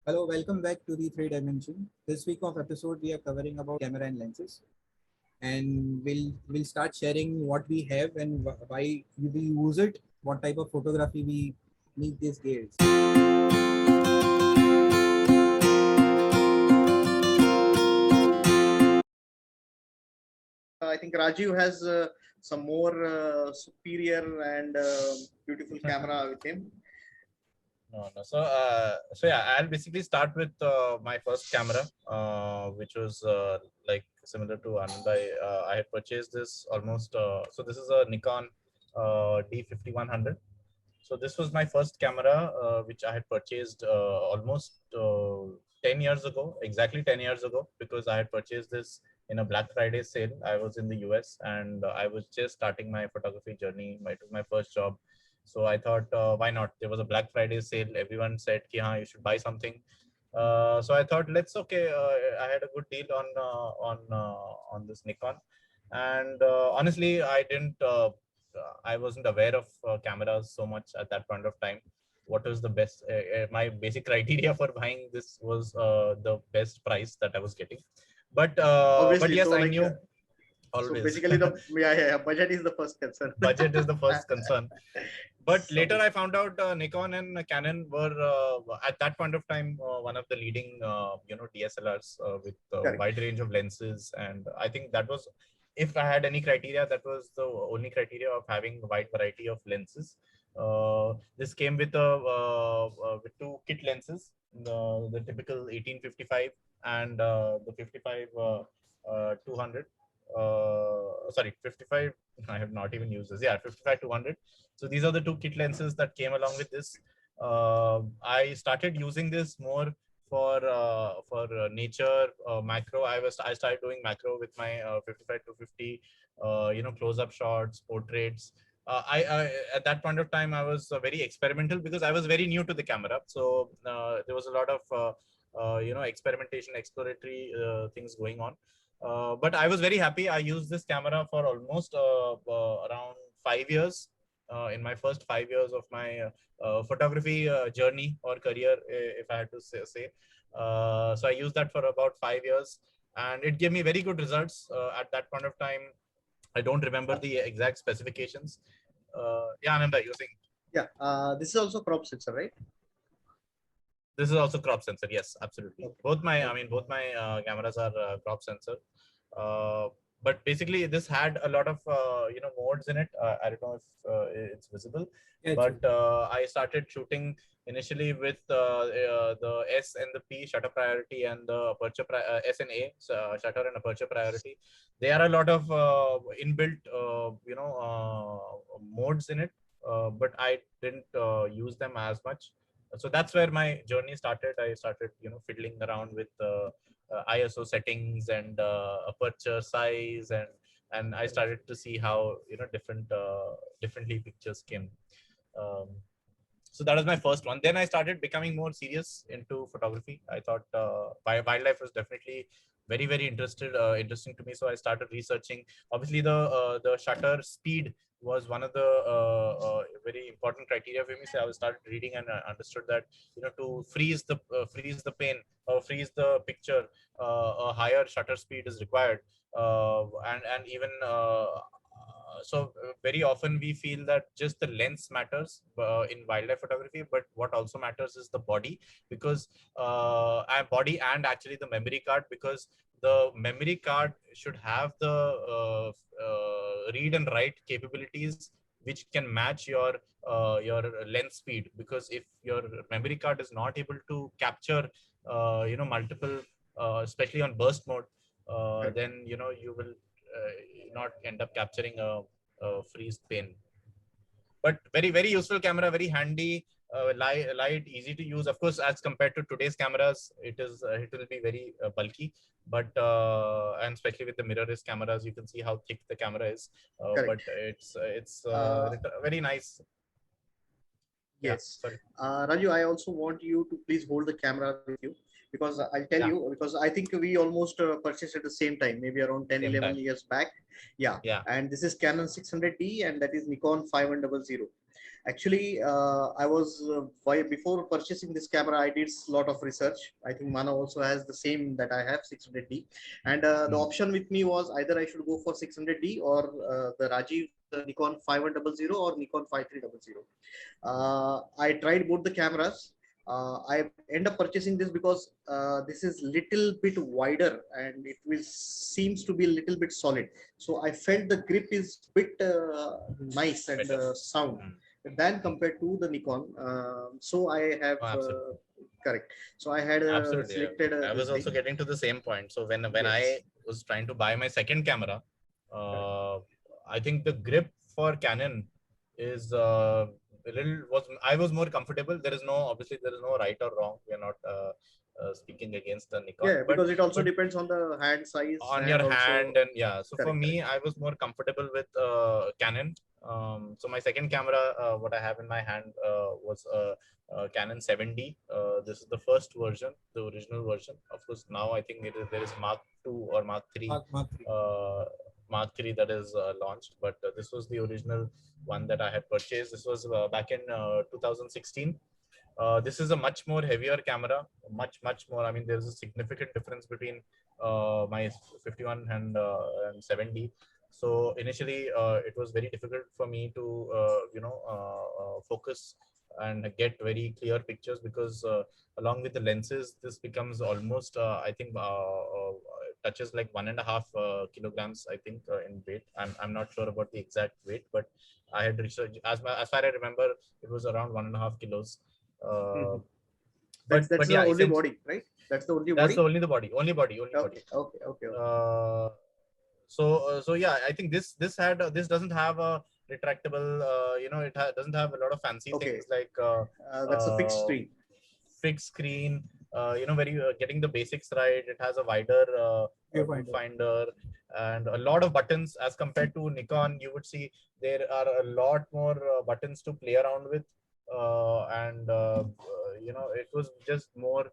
Hello, welcome back to the Three Dimension. This week of episode we are covering about camera and lenses, and we'll start sharing what we have and why we use it, what type of photography we need these days. I think Rajiv has some more superior and beautiful camera with him. No, no. So yeah, I'll basically start with my first camera, which was like similar to Anandai. I had purchased this almost. So this is a Nikon D5100. So this was my first camera, which I had purchased almost 10 years ago, exactly 10 years ago, because I had purchased this in a Black Friday sale. I was in the US and I was just starting my photography journey. It was my first job. So I thought, why not? There was a Black Friday sale. Everyone said, Ki, haan, you should buy something. So I thought, okay. I had a good deal on this Nikon, and honestly, I wasn't aware of cameras so much at that point of time. What was the best? My basic criteria for buying this was the best price that I was getting. But Obviously, yes, so I like knew so always. basically the budget is the first concern. Budget is the first concern. But later I found out Nikon and Canon were at that point of time one of the leading DSLRs with a Correct. wide range of lenses, and I think that was, if I had any criteria, that was the only criteria of having a wide variety of lenses. This came with two kit lenses, the typical 1855 and the 55 200. Sorry, 55. I have not even used this. Yeah, 55 200. So these are the two kit lenses that came along with this. I started using this more for nature macro. I started doing macro with my 55 to 50, close up shots, portraits. I at that point of time I was very experimental because I was very new to the camera. So there was a lot of experimentation, exploratory things going on. But I was very happy. I used this camera for almost around 5 years. In my first 5 years of my photography journey or career, if I had to say. So I used that for about 5 years, and it gave me very good results. At that point of time, I don't remember the exact specifications. Yeah, Ananda, you're saying Yeah, this is also crop sensor, right? this is also crop sensor. Yes, absolutely. Okay. Both my cameras are crop sensor. Uh, but basically, this had a lot of modes in it. I don't know if it's visible, Yeah, it's but I started shooting initially with the S and the P shutter priority and the S and A shutter and aperture priority. There are a lot of inbuilt modes in it, but I didn't use them as much. So that's where my journey started. I started fiddling around with ISO settings and aperture size, and I started to see how differently pictures came. um, so that was my first one. Then I started becoming more serious into photography. I thought wildlife was definitely very interesting to me, so I started researching. Obviously the shutter speed was one of the very important criteria for me. So I started reading and understood that to freeze the pane or freeze the picture, a higher shutter speed is required. And even very often we feel that just the lens matters in wildlife photography, but what also matters is the body, because and body and actually the memory card, because the memory card should have the read and write capabilities which can match your lens speed. Because if your memory card is not able to capture multiple especially on burst mode, Correct. then you will not end up capturing a freeze pane. But very useful camera, very handy, light, easy to use. Of course, as compared to today's cameras, it will be very bulky. But and especially with the mirrorless cameras, you can see how thick the camera is. But Correct. it's Uh, very nice. Yeah, yes. sorry. Raju, I also want you to please hold the camera with you. because I'll tell you, because I think we almost purchased at the same time, maybe around 10, Same 11 time. years back. Yeah. Yeah. And this is Canon 600D, and that is Nikon 5100. Actually, I was before purchasing this camera, I did a lot of research. I think Mana also has the same that I have, 600D, and the option with me was either I should go for 600D or the Rajeev Nikon 5100 or Nikon 5300. I tried both the cameras. I end up purchasing this because this is little bit wider and it will seems to be a little bit solid. So I felt the grip is bit nice and sound than compared to the Nikon. So I have correct. So I had Absolutely. selected. I was this also thing. getting to the same point. So when Yes. I was trying to buy my second camera, I think the grip for Canon is I was more comfortable. There is no obviously there is no right or wrong. We are not speaking against the Nikon. Yeah, because it also depends on the hand size on and your also, hand, and so correct, for me, I was more comfortable with Canon. So my second camera, what I have in my hand was Canon 7D. This is the first version, the original version. Of course, now I think there is Mark 2 or Mark 3. Mark 3. Mark 3 that is launched, but this was the original one that I had purchased. This was back in 2016. This is a much more heavier camera, much more. I mean, there's a significant difference between my 51 and 7D. So initially, it was very difficult for me to focus and get very clear pictures, because along with the lenses, this becomes almost I think touches like 1.5 kilograms, I think, in weight. I'm not sure about the exact weight, but I had researched, as far as I remember, it was around 1.5 kilos. That's but the yeah, only body, right? That's the only body. Only the body, only body. Okay. So yeah, I think this doesn't have a retractable. It doesn't have a lot of fancy things like that's a fixed screen. Fixed screen. Where you are getting the basics right. It has a wider viewfinder and a lot of buttons as compared to Nikon. You would see there are a lot more buttons to play around with. It was just more.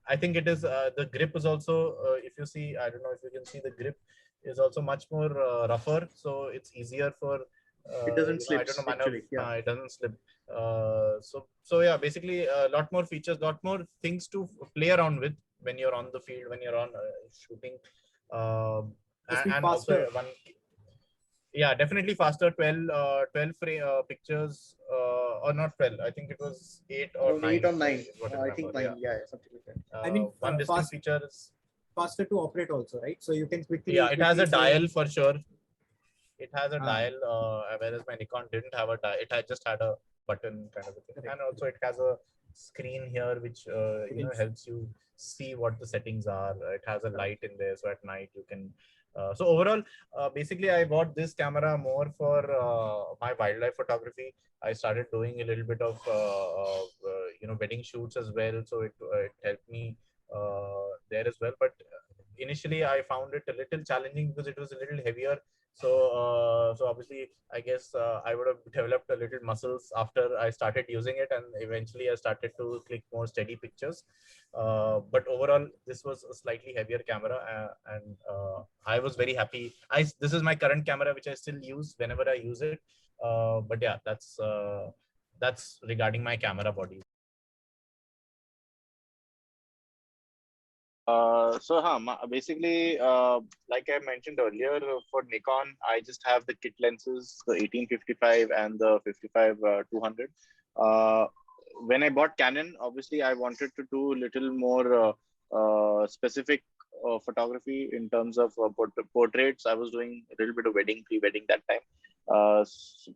I think it is the grip is also, if you see, I don't know if you can see, the grip is also much more rougher, so it's easier for it doesn't slip. I don't know, actually, yeah. it doesn't slip. So yeah, basically a lot more features, lot more things to play around with when you're on the field, when you're on shooting, and also yeah, definitely faster. 12 pictures, or not 12. I think it was 8 or 9. 8 or 9. I think 9. Yeah, something like that. I mean, one distinct feature is faster to operate also, right? So you can quickly. Yeah, it has a dial for sure. It has a dial, whereas my Nikon didn't have a dial. It just had a button kind of a thing. And also it has a screen here which helps you see what the settings are. It has a light in there, so at night you can. So overall, basically, I bought this camera more for my wildlife photography. I started doing a little bit of wedding shoots as well, so it helped me there as well. But initially, I found it a little challenging because it was a little heavier. So obviously, I guess I would have developed a little muscles after I started using it, and eventually I started to click more steady pictures. But overall, this was a slightly heavier camera, and I was very happy. This is my current camera, which I still use whenever I use it. But yeah, that's regarding my camera body. Basically, like I mentioned earlier, for Nikon, I just have the kit lenses, the 1855 and the 55-200. When I bought Canon, obviously, I wanted to do a little more specific photography in terms of portraits. I was doing a little bit of wedding, pre-wedding that time.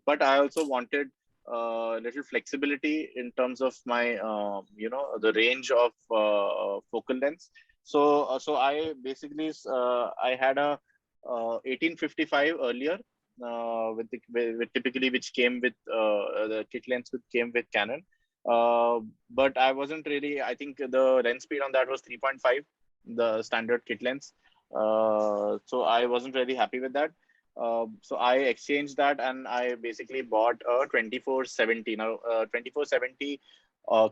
But I also wanted little flexibility in terms of my, the range of focal length. So I basically I had a 1855 earlier, with typically which came with the kit lens which came with Canon. But I wasn't really. I think the lens speed on that was 3.5, the standard kit lens. So I wasn't really happy with that. So I exchanged that and I basically bought a 2470. Now 2470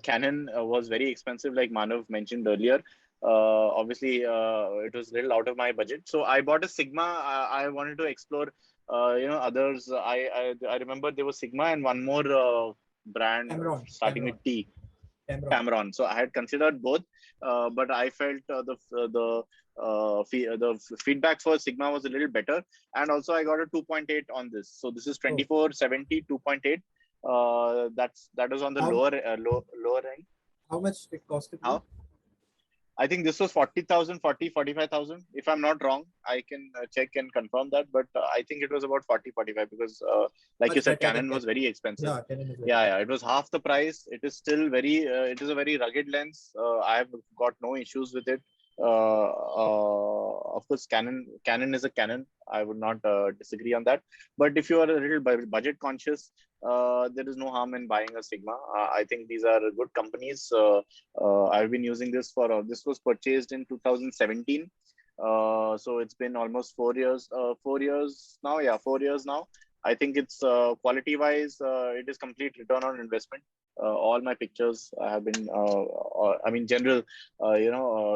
Canon was very expensive, like Manav mentioned earlier. Obviously, it was a little out of my budget. So I bought a Sigma. I wanted to explore, others. I remember there was Sigma and one more brand Cameron. starting with Cameron. T. Cameron. Cameron. So I had considered both, but I felt the feedback for Sigma was a little better, and also I got a 2.8 on this. So this is Oh, 2470 2.8. That was on the how lower end. how much it costed you? How? I think this was 40,000, 45,000. If I'm not wrong, I can check and confirm that. But I think it was about 40, 45 because, like you Much said, better than Canon was Canon. very expensive. Yeah, Canon is very Yeah, yeah, it was half the price. It is still it is a very rugged lens. I have got no issues with it. Of course, Canon is a Canon. I would not disagree on that. But if you are a little budget conscious, there is no harm in buying a Sigma. I think these are good companies. I've been using this this was purchased in 2017. So it's been almost 4 years. 4 years now. Yeah, 4 years now. I think it's quality wise, it is complete return on investment. All my pictures have been, I mean, general,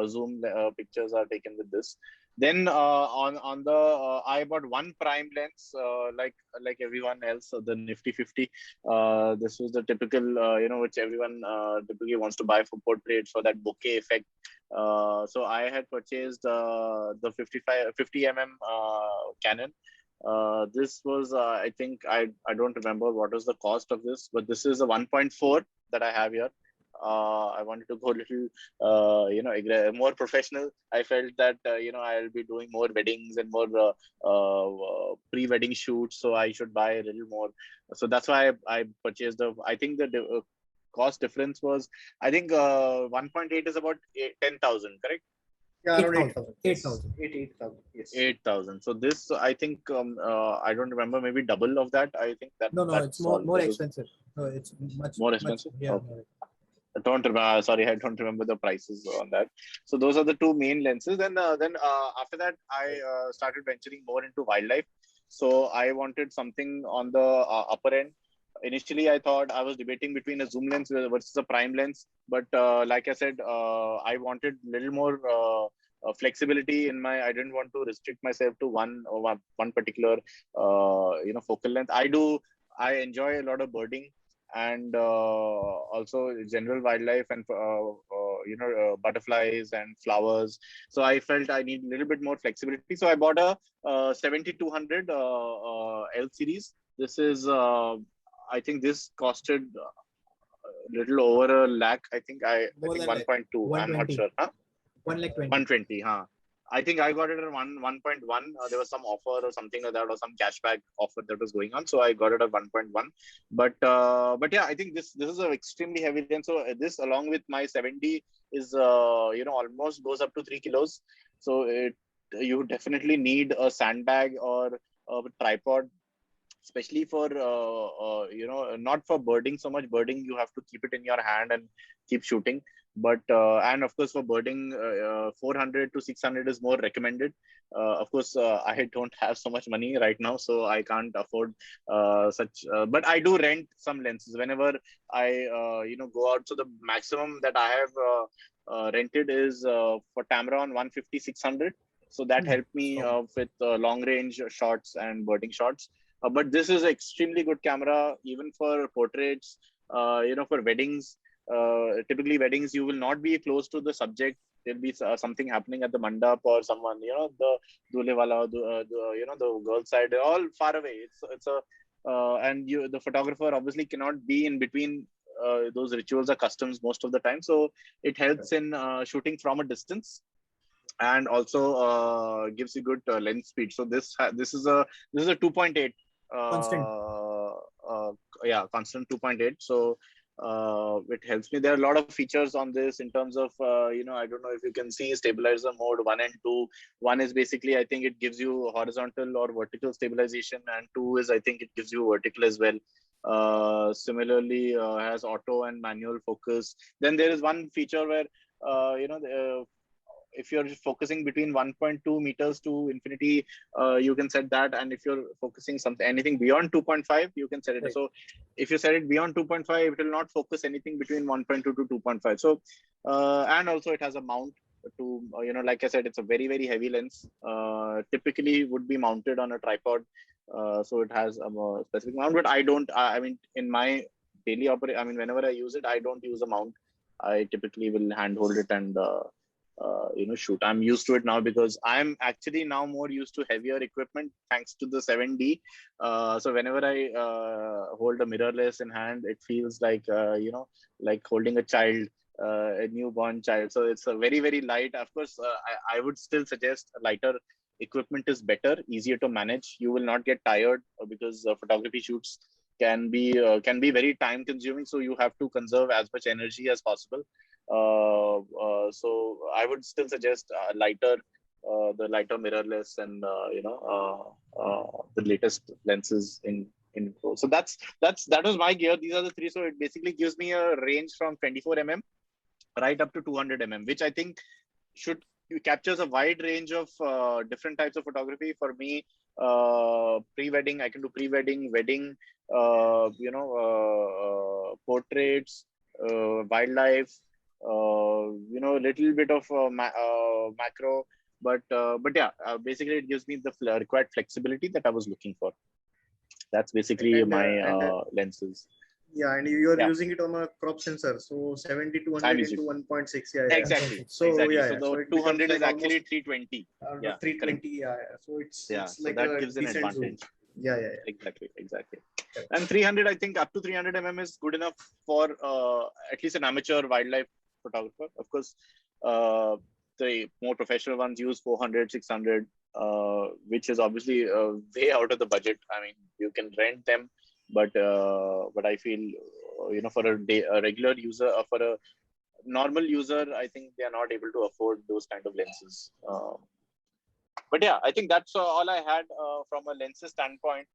zoom pictures are taken with this. Then on the, I bought one prime lens, like everyone else, the Nifty 50. This was the typical, which everyone typically wants to buy for portraits for that bokeh effect. So I had purchased the 50 mm Canon. This was, I think, I don't remember what was the cost of this, but this is a 1.4 that I have here. I wanted to go a little, more professional. I felt that, I'll be doing more weddings and more pre-wedding shoots, so I should buy a little more. So that's why I purchased I think the cost difference was, I think 1.8 is about 10,000, correct? Yeah, around 8,000. 8,000. Yes. 8,000. 8,000. Yes. 8,000. So this, I think, I don't remember, maybe double of that. I think No, it's that's all. more That was expensive. No, it's more much expensive. yeah. Okay. I don't remember. Sorry, I don't remember the prices on that. So those are the two main lenses. Then after that, I started venturing more into wildlife. So I wanted something on the upper end. Initially, I thought I was debating between a zoom lens versus a prime lens, but like I said, I wanted a little more flexibility in my. I didn't want to restrict myself to one particular focal length. I enjoy a lot of birding and also general wildlife and butterflies and flowers. So I felt I need a little bit more flexibility. So I bought a 7200 L series. This is I think this costed a little over a lakh. I think More think than like 1.2. I'm not 120. sure. Huh? 120. 120. Huh? I think I got it at 1.1. There was some offer or something like that, or some cashback offer that was going on. So I got it at 1.1. But yeah, I think this is an extremely heavy lens. So this, along with my 70, is almost goes up to 3 kilos. So you definitely need a sandbag or a tripod, especially for not for birding so much. Birding, you have to keep it in your hand and keep shooting, but and of course for birding, 400 to 600 is more recommended. Of course, I don't have so much money right now, so I can't afford such but I do rent some lenses whenever I go out. So the maximum that I have rented is for Tamron 150 600. So that helped me with long range shots and birding shots. But this is an extremely good camera, even for portraits, for weddings. Typically, weddings, you will not be close to the subject. There'll be something happening at the mandap or someone, the dule wala, the girl side, all far away. It's a and the photographer obviously cannot be in between those rituals or customs most of the time. So it helps in shooting from a distance, and also gives you good lens speed. So this is a 2.8 Constant. constant 2.8. So it helps me. There are a lot of features on this in terms of I don't know if you can see stabilizer mode 1 and 2. One is basically, I think it gives you horizontal or vertical stabilization, and 2 is, I think, it gives you vertical as well. Similarly, has auto and manual focus. Then there is one feature where if you're focusing between 1.2 meters to infinity, you can set that. And if you're focusing anything beyond 2.5, you can set it. Right. So if you set it beyond 2.5, it will not focus anything between 1.2 to 2.5. So and also it has a mount. to like I said, it's a very very heavy lens. Typically would be mounted on a tripod, so it has a specific mount. But I don't. I mean, in my daily operate, I mean, whenever I use it, I don't use a mount. I typically will hand hold it and shoot. I'm used to it now because I'm actually now more used to heavier equipment thanks to the 7D. So whenever I hold a mirrorless in hand, it feels like like holding a child, a newborn child. So it's a very very light. Of course, I would still suggest a lighter equipment is better, easier to manage. You will not get tired because photography shoots can be very time consuming. So you have to conserve as much energy as possible. So I would still suggest the lighter mirrorless and the latest lenses in Pro. So that was my gear. These are the three. So it basically gives me a range from 24 mm right up to 200 mm, which I think should captures a wide range of different types of photography. For me, pre-wedding, I can do pre-wedding, wedding, portraits, wildlife, a little bit of macro, but yeah, basically it gives me the required flexibility that I was looking for. That's basically my lenses. Yeah, and you are Yeah. using it on a crop sensor, so 70 to 100 into 1.6. Yeah, exactly. So exactly. yeah, so the so 200 is like actually 320. Yeah, 320. Yeah, so it's like so that a gives an decent advantage. zoom. Yeah. Exactly. And 300, I think up to 300 mm is good enough for at least an amateur wildlife photographer. Of course, the more professional ones use 400, 600, which is obviously way out of the budget. I mean, you can rent them, but I feel for a regular user, for a normal user, I think they are not able to afford those kind of lenses. But yeah, I think that's all I had from a lenses standpoint.